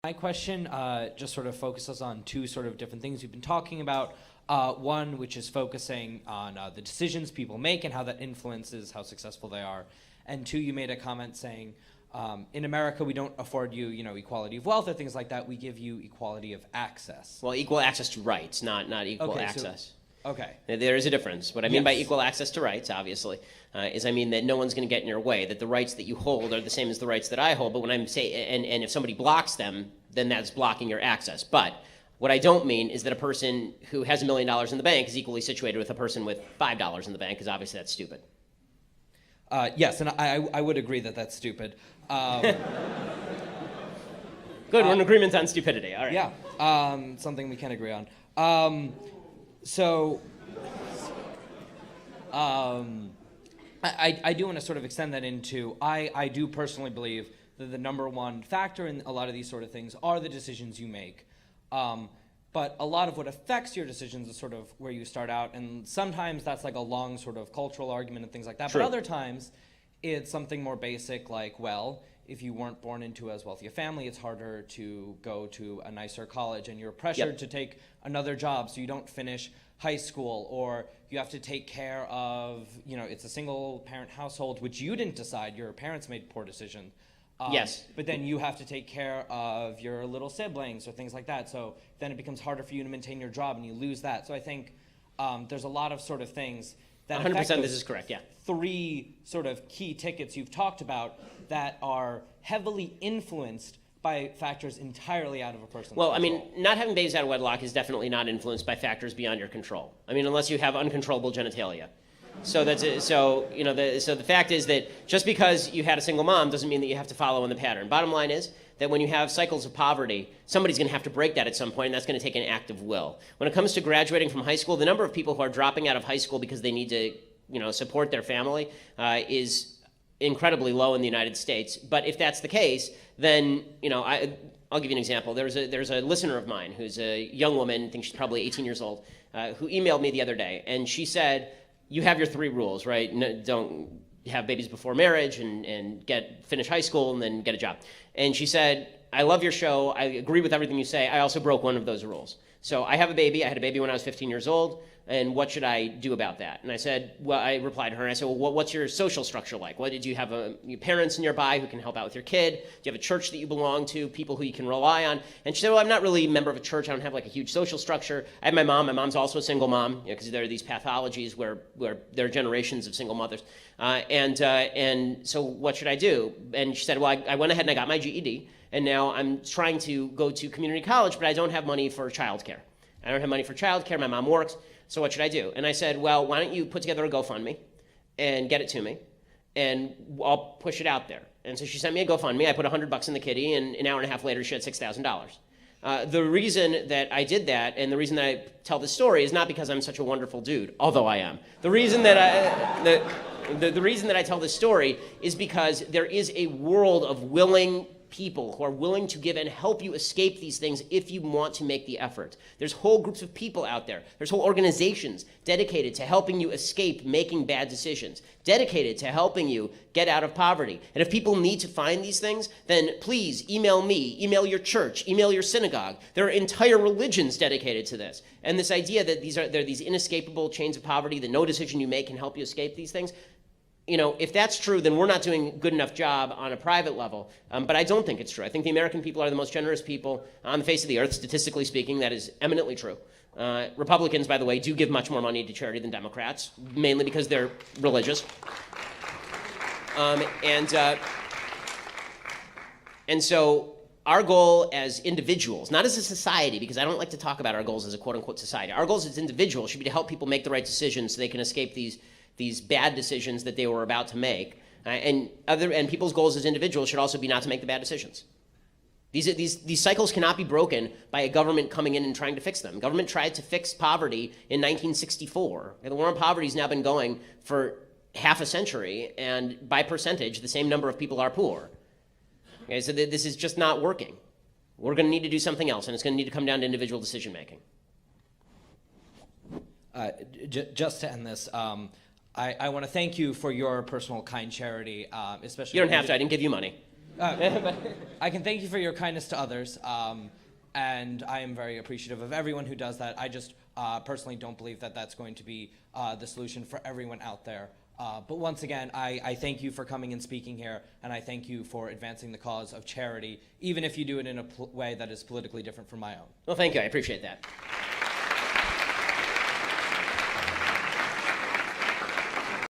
My question just sort of focuses on two sort of different things we've been talking about. One, which is focusing on the decisions people make and how that influences how successful they are. And two, you made a comment saying, in America, we don't afford you, equality of wealth or things like that. We give you equality of access. Well, equal access to rights, not equal Okay, access. Okay. There is a difference. What I mean by Yes. equal access to rights, obviously, is I mean that no one's going to get in your way, that the rights that you hold are the same as the rights that I hold, but when I'm and if somebody blocks them, then that's blocking your access. But what I don't mean is that a person who has $1 million in the bank is equally situated with a person with $5 in the bank, because obviously that's stupid. Yes, and I would agree that that's stupid. Good, we're in agreement on stupidity. All right. Yeah, something we can agree on. I do want to sort of extend that into, I do personally believe that the number one factor in a lot of these sort of things are the decisions you make. But a lot of what affects your decisions is sort of where you start out, and sometimes that's like a long sort of cultural argument and things like that. True. But other times, it's something more basic like, well, if you weren't born into as wealthy a family, it's harder to go to a nicer college, and you're pressured to take another job so you don't finish high school, or you have to take care of, it's a single parent household, which you didn't decide, your parents made poor decisions. Yes. But then you have to take care of your little siblings or things like that. So then it becomes harder for you to maintain your job and you lose that. So I think there's a lot of sort of things that 100% affect this those is correct, yeah. three sort of key tickets you've talked about that are heavily influenced by factors entirely out of a person's Well, I control. mean, not having babies out of wedlock is definitely not influenced by factors beyond your control. I mean, unless you have uncontrollable genitalia. So the fact is that just because you had a single mom doesn't mean that you have to follow in the pattern. Bottom line is that when you have cycles of poverty, somebody's going to have to break that at some point, and that's going to take an act of will. When it comes to graduating from high school, the number of people who are dropping out of high school because they need to, support their family is incredibly low in the United States. But if that's the case, then I'll give you an example. There's a listener of mine who's a young woman, I think she's probably 18 years old, who emailed me the other day, and she said, you have your 3 rules, right? No, don't have babies before marriage and finish high school and then get a job. And she said, I love your show. I agree with everything you say. I also broke one of those rules. So I have a baby. I had a baby when I was 15 years old. And what should I do about that? And I said, I replied to her, and I said, well, what's your social structure like? What, do you have your parents nearby who can help out with your kid? Do you have a church that you belong to, people who you can rely on? And she said, well, I'm not really a member of a church. I don't have like a huge social structure. I have my mom. My mom's also a single mom, because there are these pathologies where there are generations of single mothers. And so what should I do? And she said, well, I went ahead and I got my GED, and now I'm trying to go to community college, but I don't have money for childcare. I don't have money for childcare. My mom works. So what should I do? And I said, well, why don't you put together a GoFundMe and get it to me, and I'll push it out there. And so she sent me a GoFundMe. I put $100 in the kitty, and an hour and a half later, she had $6,000. The reason that I did that, and the reason that I tell this story, is not because I'm such a wonderful dude, although I am. The reason that the reason that I tell this story is because there is a world of willing people who are willing to give and help you escape these things if you want to make the effort. There's whole groups of people out there. There's whole organizations dedicated to helping you escape making bad decisions, dedicated to helping you get out of poverty. And if people need to find these things, then please email me, email your church, email your synagogue. There are entire religions dedicated to this. And this idea that there are these inescapable chains of poverty, that no decision you make can help you escape these things, if that's true, then we're not doing a good enough job on a private level. But I don't think it's true. I think the American people are the most generous people on the face of the earth, statistically speaking. That is eminently true. Republicans, by the way, do give much more money to charity than Democrats, mainly because they're religious. And so our goal as individuals, not as a society, because I don't like to talk about our goals as a quote-unquote society. Our goals as individuals should be to help people make the right decisions so they can escape these bad decisions that they were about to make. And people's goals as individuals should also be not to make the bad decisions. These cycles cannot be broken by a government coming in and trying to fix them. Government tried to fix poverty in 1964. And the war on poverty has now been going for half a century, and by percentage, the same number of people are poor. Okay, so this is just not working. We're going to need to do something else, and it's going to need to come down to individual decision making. Just to end this, I want to thank you for your personal kind charity, especially. You don't have to. I didn't give you money. I can thank you for your kindness to others, and I am very appreciative of everyone who does that. I just personally don't believe that that's going to be the solution for everyone out there. But once again, I thank you for coming and speaking here, and I thank you for advancing the cause of charity, even if you do it in a way that is politically different from my own. Well, thank you. I appreciate that.